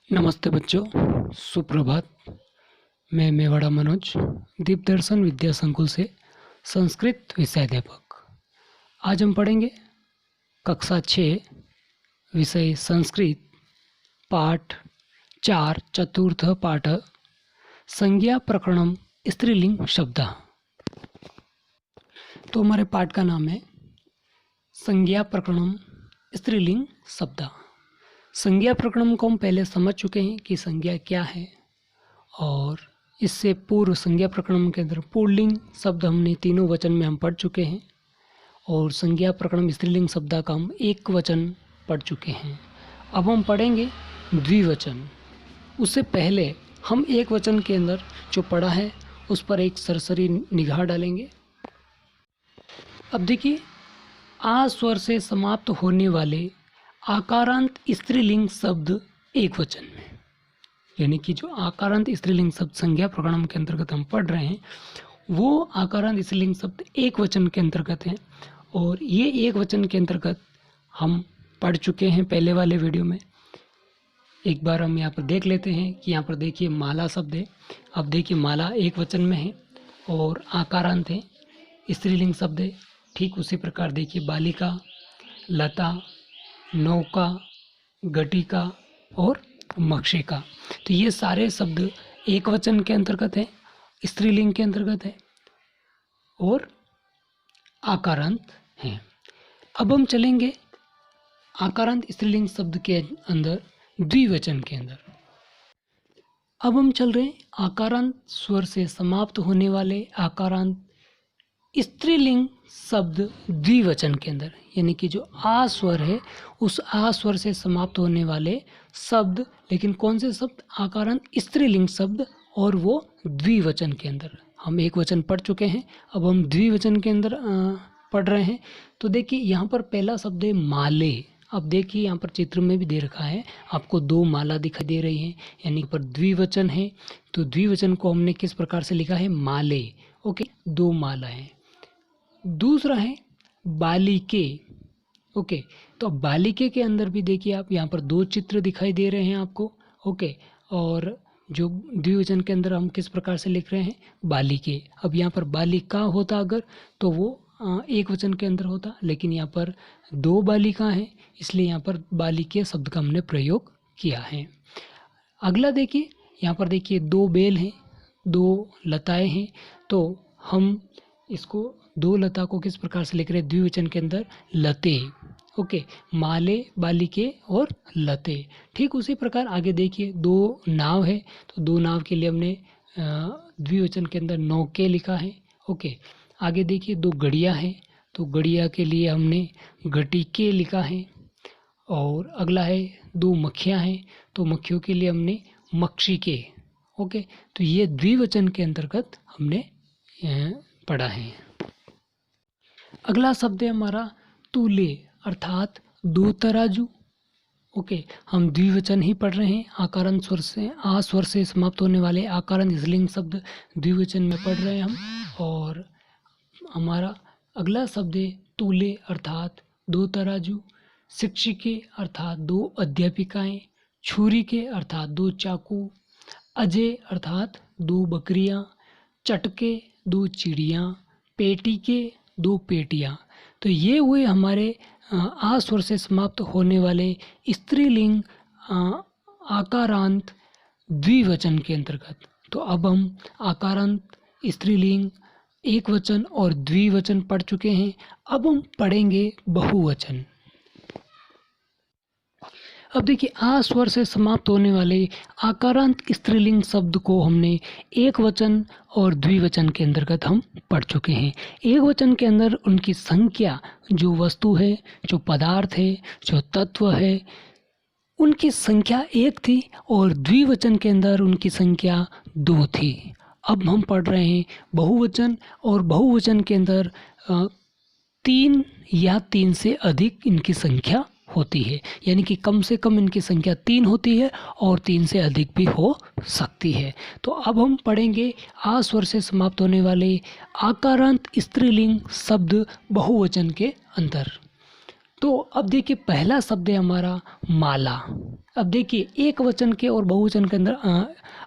नमस्ते बच्चों, सुप्रभात। मैं मेवाड़ा मनोज, दीपदर्शन विद्या संकुल से संस्कृत विषयाध्यापक। आज हम पढ़ेंगे कक्षा 6 विषय संस्कृत पाठ 4 चतुर्थ पाठ संज्ञा प्रकरणम स्त्रीलिंग शब्द। तो हमारे पाठ का नाम है संज्ञा प्रकरणम स्त्रीलिंग शब्द। संज्ञा प्रकरण को हम पहले समझ चुके हैं कि संज्ञा क्या है, और इससे पूर्व संज्ञा प्रकरण के अंदर पुल्लिंग शब्द हमने तीनों वचन में हम पढ़ चुके हैं, और संज्ञा प्रकरण स्त्रीलिंग शब्द का हम एक वचन पढ़ चुके हैं। अब हम पढ़ेंगे द्विवचन। उससे पहले हम एक वचन के अंदर जो पढ़ा है उस पर एक सरसरी निगाह डालेंगे। अब देखिए, आ स्वर से समाप्त होने वाले आकारांत स्त्रीलिंग शब्द एक वचन में, यानी कि जो आकारांत स्त्रीलिंग शब्द संज्ञा प्रकरण के अंतर्गत हम पढ़ रहे हैं वो आकारांत स्त्रीलिंग शब्द एक वचन के अंतर्गत हैं, और ये एक वचन के अंतर्गत हम पढ़ चुके हैं पहले वाले वीडियो में। एक बार हम यहाँ पर देख लेते हैं कि यहाँ पर देखिए माला शब्द है। अब देखिए माला एक वचन में है और आकारांत है, स्त्रीलिंग शब्द है। ठीक उसी प्रकार देखिए बालिका, लता, नौका, गटिका और मक्षिका, तो ये सारे शब्द एक वचन के अंतर्गत है, स्त्रीलिंग के अंतर्गत है और आकारांत हैं। अब हम चलेंगे आकारांत स्त्रीलिंग शब्द के अंदर द्विवचन के अंदर। अब हम चल रहे हैं आकारांत स्वर से समाप्त होने वाले आकारांत स्त्रीलिंग शब्द द्विवचन के अंदर, यानी कि जो आ स्वर है उस आ स्वर से समाप्त होने वाले शब्द, लेकिन कौन से शब्द? आकारांत स्त्रीलिंग शब्द, और वो द्विवचन के अंदर। हम एक वचन पढ़ चुके हैं, अब हम द्विवचन के अंदर पढ़ रहे हैं। तो देखिए यहाँ पर पहला शब्द है माले। अब देखिए यहाँ पर चित्र में भी दे रखा है आपको, दो माला दिखाई दे रही हैं, यानी पर द्विवचन है। तो द्विवचन को हमने किस प्रकार से लिखा है? माले। ओके, दो माला है। दूसरा है बालिके। ओके, तो बालिके के अंदर भी देखिए आप, यहाँ पर दो चित्र दिखाई दे रहे हैं आपको। ओके, और जो द्विवचन के अंदर हम किस प्रकार से लिख रहे हैं? बालिके। अब यहाँ पर बालिका होता अगर तो वो एक वचन के अंदर होता, लेकिन यहाँ पर दो बालिका हैं, इसलिए यहाँ पर बालिके शब्द का हमने प्रयोग किया है। अगला देखिए, यहाँ पर देखिए दो बेल हैं, दो लताएं हैं, तो हम इसको दो लता को किस प्रकार से लिख रहे हैं? द्विवचन के अंदर लते। ओके, माले, बालिके और लते। ठीक उसी प्रकार आगे देखिए दो नाव है, तो दो नाव के लिए हमने द्विवचन के अंदर नौके लिखा है। ओके, आगे देखिए दो गड़िया है, तो गड़िया के लिए हमने गटिके लिखा है। और अगला है दो मक्खियाँ हैं, तो मक्खियों के लिए हमने मक्षिके। ओके, तो ये द्विवचन के अंतर्गत हमने पढ़ा है। अगला शब्द है हमारा तूले, अर्थात दो तराजू। ओके, हम द्विवचन ही पढ़ रहे हैं। आकारांत स्वर से, आ स्वर से समाप्त होने वाले आकारांत स्त्रीलिंग शब्द द्विवचन में पढ़ रहे हैं हम। और हमारा अगला शब्द है तूले, अर्थात दो तराजू। शिक्षिके अर्थात दो अध्यापिकाएं। छुरी के अर्थात दो चाकू। अजय अर्थात दो बकरियां। चटके दो चिड़ियाँ। पेटी के दो पेटियाँ। तो ये हुए हमारे आ स्वर से समाप्त होने वाले स्त्रीलिंग आकारांत द्विवचन के अंतर्गत। तो अब हम आकारांत स्त्रीलिंग एक वचन और द्विवचन पढ़ चुके हैं। अब हम पढ़ेंगे बहुवचन। अब देखिए, आ स्वर से समाप्त होने वाले आकारांत स्त्रीलिंग शब्द को हमने एक वचन और द्विवचन के अंतर्गत हम पढ़ चुके हैं। एक वचन के अंदर उनकी संख्या, जो वस्तु है, जो पदार्थ है, जो तत्व है, उनकी संख्या एक थी, और द्विवचन के अंदर उनकी संख्या दो थी। अब हम पढ़ रहे हैं बहुवचन, और बहुवचन के अंदर तीन या तीन से अधिक इनकी संख्या होती है, यानी कि कम से कम इनकी संख्या तीन होती है और तीन से अधिक भी हो सकती है। तो अब हम पढ़ेंगे आ स्वर से समाप्त होने वाले आकारांत स्त्रीलिंग शब्द बहुवचन के अंदर। तो अब देखिए पहला शब्द है हमारा माला। अब देखिए एक वचन के और बहुवचन के अंदर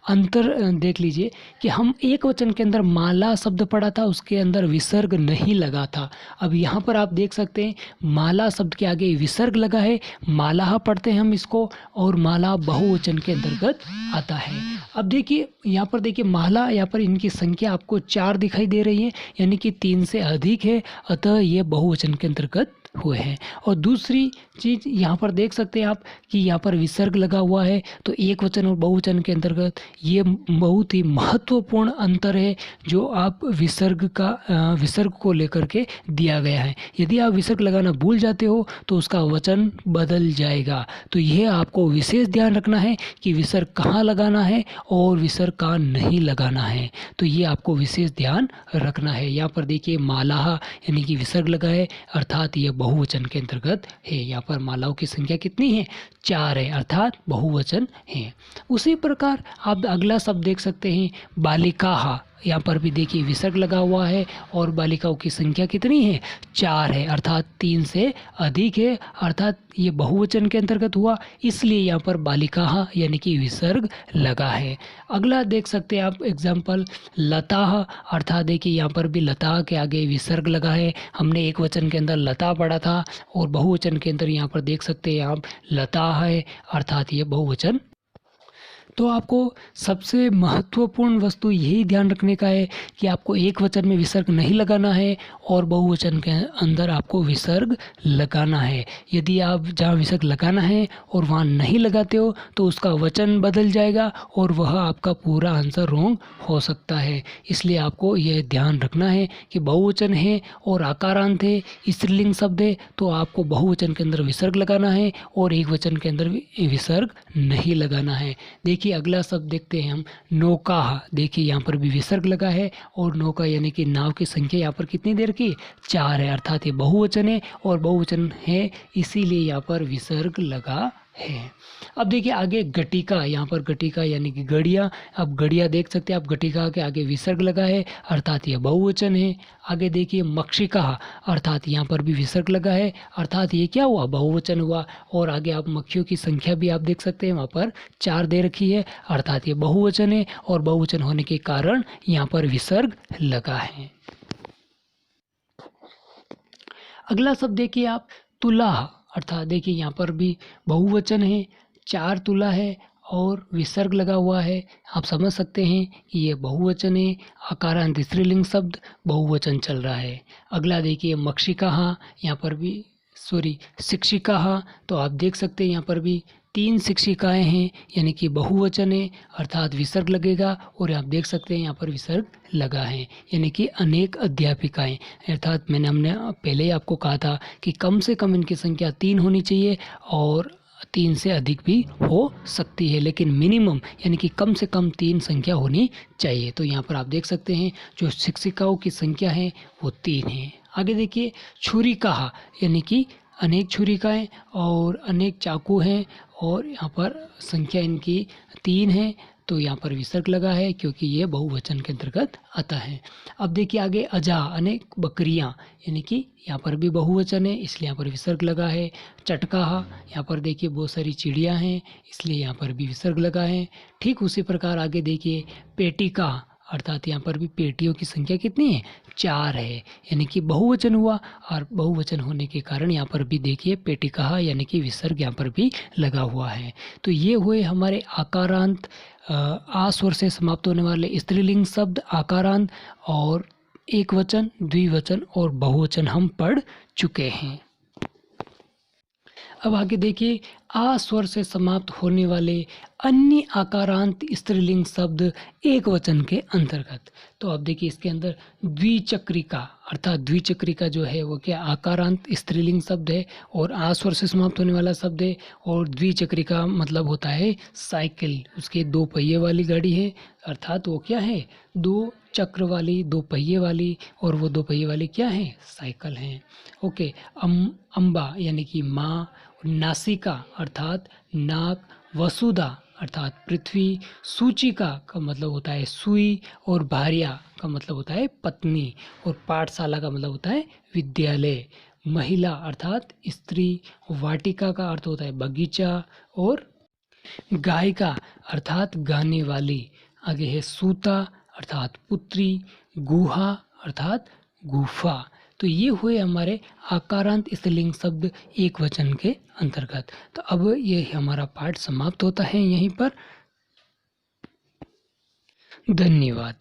अंतर देख लीजिए कि हम एक वचन के अंदर माला शब्द पढ़ा था, उसके अंदर विसर्ग नहीं लगा था। अब यहाँ पर आप देख सकते हैं माला शब्द के आगे विसर्ग लगा है, माला पढ़ते हैं हम इसको, और माला बहुवचन के अंतर्गत आता है। अब देखिए यहाँ पर देखिए माला, यहाँ पर इनकी संख्या आपको 4 दिखाई दे रही है, यानी कि 3 से अधिक है, अतः ये बहुवचन के अंतर्गत हुए हैं। और दूसरी चीज़ यहाँ पर देख सकते हैं आप कि यहाँ पर विसर्ग लगा हुआ है, तो एक वचन और बहुवचन के अंतर्गत ये बहुत ही महत्वपूर्ण अंतर है जो आप विसर्ग को लेकर के दिया गया है। यदि आप विसर्ग लगाना भूल जाते हो तो उसका वचन बदल जाएगा। तो यह आपको विशेष ध्यान रखना है कि विसर्ग कहाँ लगाना है और विसर्ग कहाँ नहीं लगाना है, तो ये आपको विशेष ध्यान रखना है। यहाँ पर देखिए माला यानी कि विसर्ग लगा है, अर्थात ये बहुवचन के अंतर्गत है। यहाँ पर मालाओं की संख्या कितनी है? 4 है, अर्थात बहुवचन है। उसी प्रकार आप अगला शब्द देख सकते हैं बालिकाः। यहाँ पर भी देखिए विसर्ग लगा हुआ है और बालिकाओं की संख्या कितनी है? 4 है, अर्थात 3 से अधिक है, अर्थात ये बहुवचन के अंतर्गत हुआ, इसलिए यहाँ पर बालिकाः यानी कि विसर्ग लगा है। अगला देख सकते हैं आप एग्जाम्पल लताः, अर्थात देखिए यहाँ पर भी लता के आगे विसर्ग लगा है। हमने एक वचन के अंदर लता पढ़ा था और बहुवचन के अंदर यहाँ पर देख सकते हैं आप लता है, अर्थात ये बहुवचन। तो आपको सबसे महत्वपूर्ण वस्तु यही ध्यान रखने का है कि आपको एक वचन में विसर्ग नहीं लगाना है और बहुवचन के अंदर आपको विसर्ग लगाना है। यदि आप जहाँ विसर्ग लगाना है और वहाँ नहीं लगाते हो तो उसका वचन बदल जाएगा और वह आपका पूरा आंसर रॉन्ग हो सकता है। इसलिए आपको यह ध्यान रखना है कि बहुवचन है और आकारांत है, स्त्रीलिंग शब्द है, तो आपको बहुवचन के अंदर विसर्ग लगाना है और एक वचन के अंदर विसर्ग नहीं लगाना है। देखिए अगला शब्द देखते हैं हम नौकाः। देखिए यहाँ पर भी विसर्ग लगा है और नौका यानी कि नाव की संख्या यहाँ पर कितनी देर की? 4 है, अर्थात ये बहुवचन है और बहुवचन है इसीलिए यहाँ पर विसर्ग लगा है। अब देखिए आगे गटिका, यहाँ पर गटिका यानी कि गड़िया। अब गड़िया देख सकते हैं आप, गटिका के आगे विसर्ग लगा है, अर्थात यह बहुवचन है। आगे देखिए मक्षिका, अर्थात यहाँ पर भी विसर्ग लगा है, अर्थात ये क्या हुआ? बहुवचन हुआ। और आगे आप मक्खियों की संख्या भी आप देख सकते हैं, वहाँ पर 4 दे रखी है, अर्थात ये बहुवचन है और बहुवचन होने के कारण यहाँ पर विसर्ग लगा है। अगला शब्द देखिए आप तुलाः, अर्थात देखिए यहाँ पर भी बहुवचन है, 4 तुला है और विसर्ग लगा हुआ है। आप समझ सकते हैं कि ये बहुवचन है, आकारांत स्त्रीलिंग शब्द, बहुवचन चल रहा है। अगला देखिए मक्षिकाः, यहाँ पर भी शिक्षिकाः, तो आप देख सकते हैं यहाँ पर भी 3 शिक्षिकाएं हैं यानी कि बहुवचन है, अर्थात विसर्ग लगेगा और आप देख सकते हैं यहाँ पर विसर्ग लगा है यानी कि अनेक अध्यापिकाएं, अर्थात हमने पहले ही आपको कहा था कि कम से कम इनकी संख्या 3 होनी चाहिए और 3 से अधिक भी हो सकती है, लेकिन मिनिमम यानी कि कम से कम 3 संख्या होनी चाहिए। तो यहाँ पर आप देख सकते हैं जो शिक्षिकाओं की संख्या है वो 3 है। आगे देखिए छुरिकाः, यानी कि अनेक छुरिकाएं और अनेक चाकू हैं और यहाँ पर संख्या इनकी 3 है, तो यहाँ पर विसर्ग लगा है क्योंकि ये बहुवचन के अंतर्गत आता है। अब देखिए आगे अजा, अनेक बकरियाँ, यानी कि यहाँ पर भी बहुवचन है इसलिए यहाँ पर विसर्ग लगा है। चटकाः, यहाँ पर देखिए बहुत सारी चिड़ियाँ हैं इसलिए यहाँ पर भी विसर्ग लगा है। ठीक उसी प्रकार आगे देखिए पेटिका, अर्थात यहाँ पर भी पेटियों की संख्या कितनी है? 4 है, यानी कि बहुवचन हुआ और बहुवचन होने के कारण यहाँ पर भी देखिए पेटिकाः यानी कि विसर्ग यहाँ पर भी लगा हुआ है। तो ये हुए हमारे आकारांत आ स्वर से समाप्त होने वाले स्त्रीलिंग शब्द आकारांत और एक वचन, द्विवचन और बहुवचन हम पढ़ चुके हैं। अब आगे देखिए आ स्वर से समाप्त होने वाले अन्य आकारांत स्त्रीलिंग शब्द एक वचन के अंतर्गत। तो अब देखिए इसके अंदर द्विचक्रिका, अर्थात द्विचक्रिका जो है वो क्या आकारांत स्त्रीलिंग शब्द है और आ स्वर से समाप्त होने वाला शब्द है। और द्विचक्रिका मतलब होता है साइकिल, उसके 2 पहिए वाली गाड़ी है, अर्थात वो क्या है? 2 चक्र वाली, 2 पहिए वाली, और वो 2 पहिए वाली क्या है? साइकिल हैं। ओके। अम्बा यानी कि माँ, नासिका अर्थात नाक, वसुधा अर्थात पृथ्वी, सूचिका का मतलब होता है सुई, और भार्या का मतलब होता है पत्नी, और पाठशाला का मतलब होता है विद्यालय। महिला अर्थात स्त्री, वाटिका का अर्थ होता है बगीचा, और गायिका अर्थात गाने वाली। आगे है सूता अर्थात पुत्री, गुहा अर्थात गुफा। तो ये हुए हमारे आकारांत स्त्रीलिंग शब्द एक वचन के अंतर्गत। तो अब ये हमारा पाठ समाप्त होता है यहीं पर। धन्यवाद।